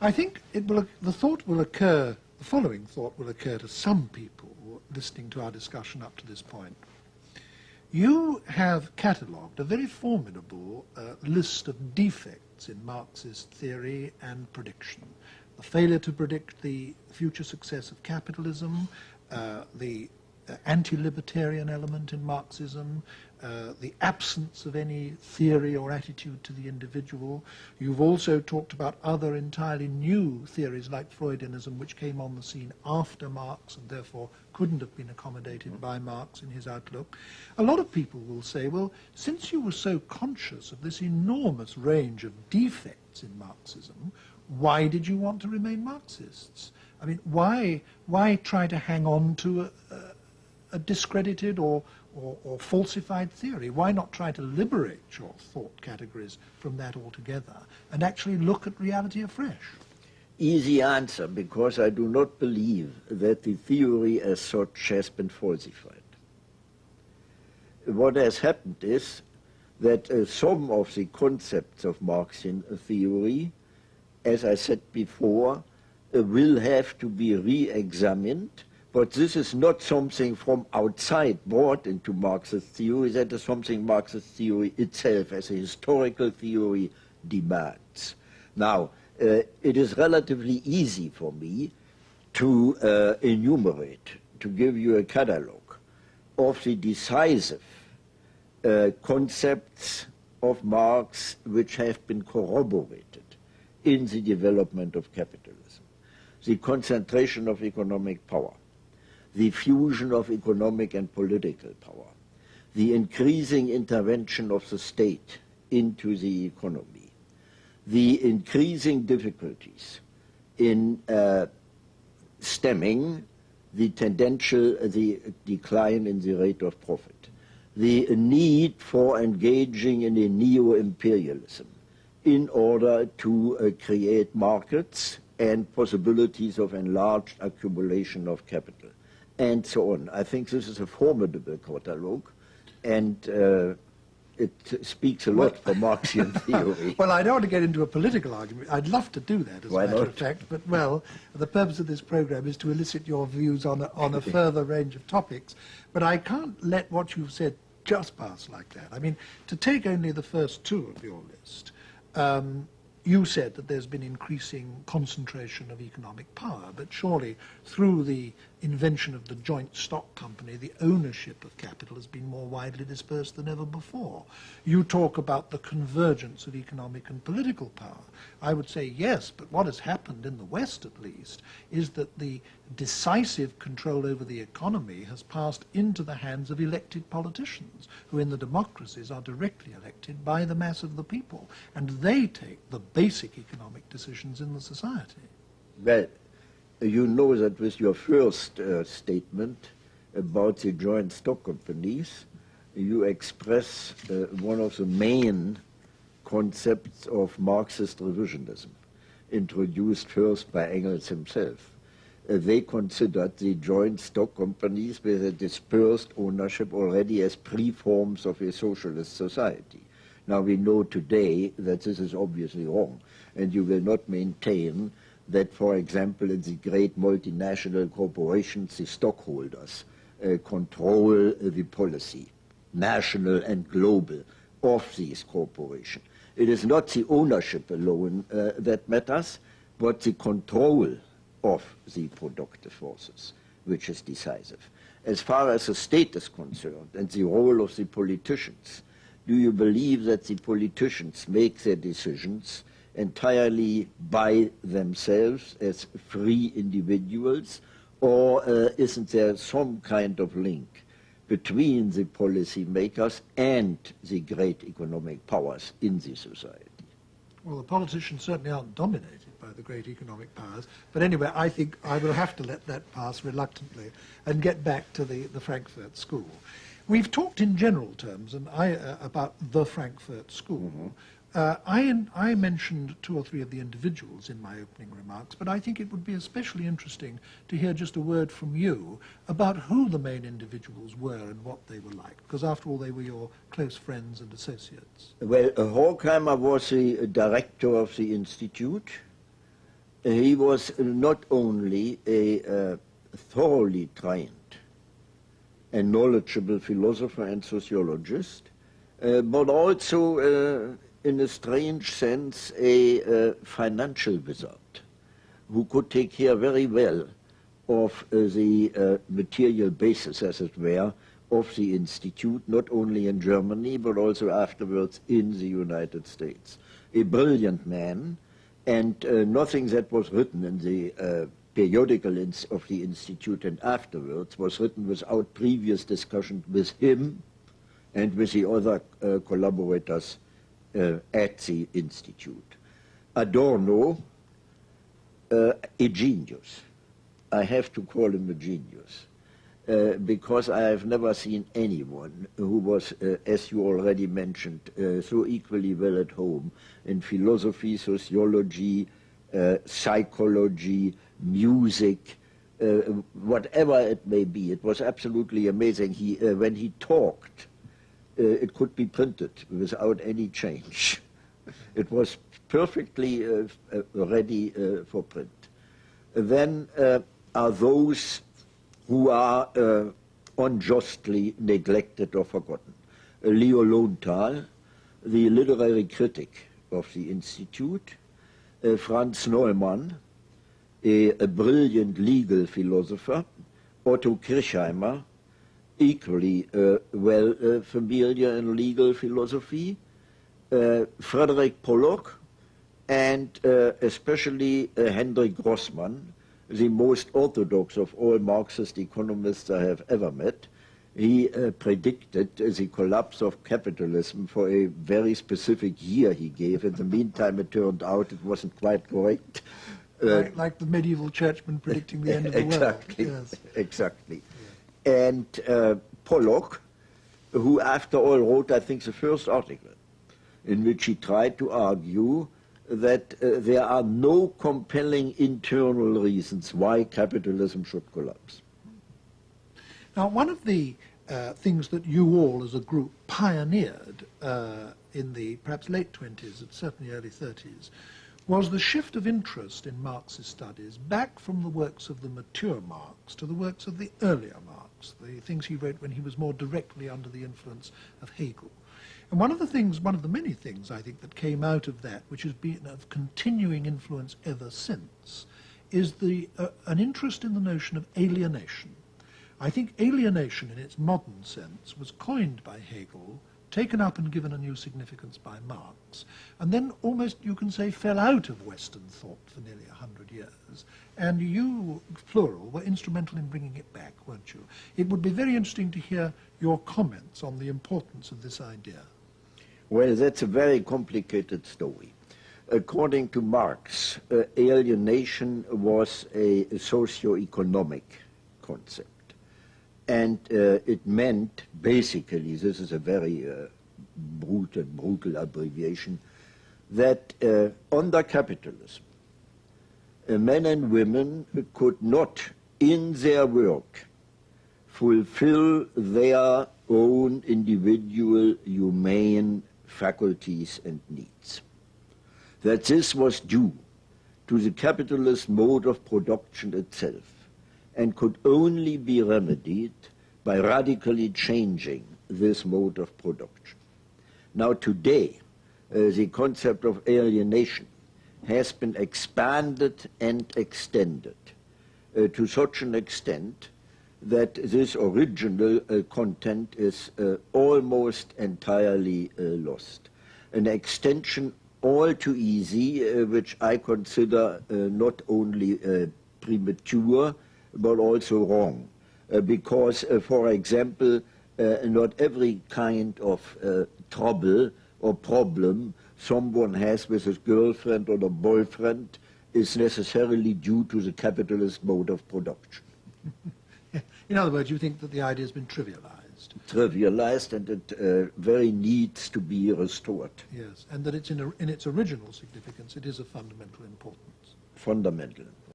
I think the following thought will occur to some people listening to our discussion up to this point. You have catalogued a very formidable list of defects in Marxist theory and prediction. The failure to predict the future success of capitalism, the anti-libertarian element in Marxism, the absence of any theory or attitude to the individual. You've also talked about other entirely new theories like Freudianism, which came on the scene after Marx and therefore couldn't have been accommodated by Marx in his outlook. A lot of people will say, well, since you were so conscious of this enormous range of defects in Marxism, why did you want to remain Marxists? I mean, why try to hang on to a discredited or falsified theory? Why not try to liberate your thought categories from that altogether and actually look at reality afresh? Easy answer, because I do not believe that the theory as such has been falsified. What has happened is that some of the concepts of Marxian theory, as I said before, will have to be re-examined. But this is not something from outside brought into Marxist theory. That is something Marxist theory itself, as a historical theory, demands. Now, it is relatively easy for me to enumerate, to give you a catalogue of the decisive concepts of Marx which have been corroborated in the development of capitalism. The concentration of economic power, the fusion of economic and political power, the increasing intervention of the state into the economy, the increasing difficulties in stemming the decline in the rate of profit, the need for engaging in a neo-imperialism in order to create markets and possibilities of enlarged accumulation of capital, and so on. I think this is a formidable catalogue, and it speaks a lot for Marxian theory. Well, I don't want to get into a political argument. I'd love to do that, as a matter of fact, but, well, the purpose of this program is to elicit your views on a further range of topics, but I can't let what you've said just pass like that. I mean, to take only the first two of your list, you said that there's been increasing concentration of economic power, but surely through the invention of the joint stock company, the ownership of capital has been more widely dispersed than ever before. You talk about the convergence of economic and political power. I would say yes, but what has happened in the West, at least, is that the decisive control over the economy has passed into the hands of elected politicians, who in the democracies are directly elected by the mass of the people, and they take the basic economic decisions in the society. Well, you know that with your first statement about the joint stock companies, you express one of the main concepts of Marxist revisionism, introduced first by Engels himself. They considered the joint stock companies with a dispersed ownership already as pre-forms of a socialist society. Now we know today that this is obviously wrong, and you will not maintain that, for example, in the great multinational corporations, the stockholders control the policy, national and global, of these corporations. It is not the ownership alone that matters, but the control of the productive forces, which is decisive. As far as the state is concerned and the role of the politicians, do you believe that the politicians make their decisions entirely by themselves as free individuals, or isn't there some kind of link between the policy makers and the great economic powers in the society? Well, the politicians certainly aren't dominated by the great economic powers, but anyway, I think I will have to let that pass reluctantly and get back to the Frankfurt School. We've talked in general terms about the Frankfurt School. Mm-hmm. I mentioned two or three of the individuals in my opening remarks, but I think it would be especially interesting to hear just a word from you about who the main individuals were and what they were like, because after all, they were your close friends and associates. Well, Horkheimer was the director of the institute. he was not only a thoroughly trained and knowledgeable philosopher and sociologist, but also, in a strange sense, a financial wizard who could take care very well of the material basis, as it were, of the Institute, not only in Germany, but also afterwards in the United States. A brilliant man, and nothing that was written in the periodical of the Institute and afterwards was written without previous discussion with him and with the other collaborators at the Institute. Adorno, a genius. I have to call him a genius, because I have never seen anyone who was, as you already mentioned, so equally well at home in philosophy, sociology, psychology, music, whatever it may be. It was absolutely amazing. When he talked, it could be printed without any change. It was perfectly ready for print. Then are those who are unjustly neglected or forgotten. Leo Lowenthal, the literary critic of the Institute, Franz Neumann, a brilliant legal philosopher, Otto Kirchheimer, equally well familiar in legal philosophy, Frederick Pollock, and especially Hendrik Grossmann, the most orthodox of all Marxist economists I have ever met. He predicted the collapse of capitalism for a very specific year he gave. In the meantime, it turned out it wasn't quite correct. Like the medieval churchmen predicting the end of the exactly, world. Yes. Exactly. Yeah. And Pollock, who after all wrote, I think, the first article in which he tried to argue that there are no compelling internal reasons why capitalism should collapse. Now, one of the things that you all as a group pioneered in the perhaps late 20s and certainly early 30s was the shift of interest in Marxist studies back from the works of the mature Marx to the works of the earlier Marx, the things he wrote when he was more directly under the influence of Hegel. And one of the many things, I think, that came out of that, which has been of continuing influence ever since, is an interest in the notion of alienation. I think alienation in its modern sense was coined by Hegel, taken up and given a new significance by Marx, and then almost, you can say, fell out of Western thought for nearly 100 years. And you, plural, were instrumental in bringing it back, weren't you? It would be very interesting to hear your comments on the importance of this idea. Well, that's a very complicated story. According to Marx, alienation was a socio-economic concept. And it meant, basically, this is a very brutal abbreviation, that under capitalism, men and women could not, in their work, fulfill their own individual humane faculties and needs. That this was due to the capitalist mode of production itself and could only be remedied by radically changing this mode of production. Now today, the concept of alienation has been expanded and extended to such an extent that this original content is almost entirely lost. An extension all too easy, which I consider not only premature, but also wrong. Because, for example, not every kind of trouble or problem someone has with his girlfriend or a boyfriend is necessarily due to the capitalist mode of production. In other words, you think that the idea has been trivialized. Trivialized, and it very needs to be restored. Yes, and that it's in its original significance, it is of fundamental importance. Fundamental.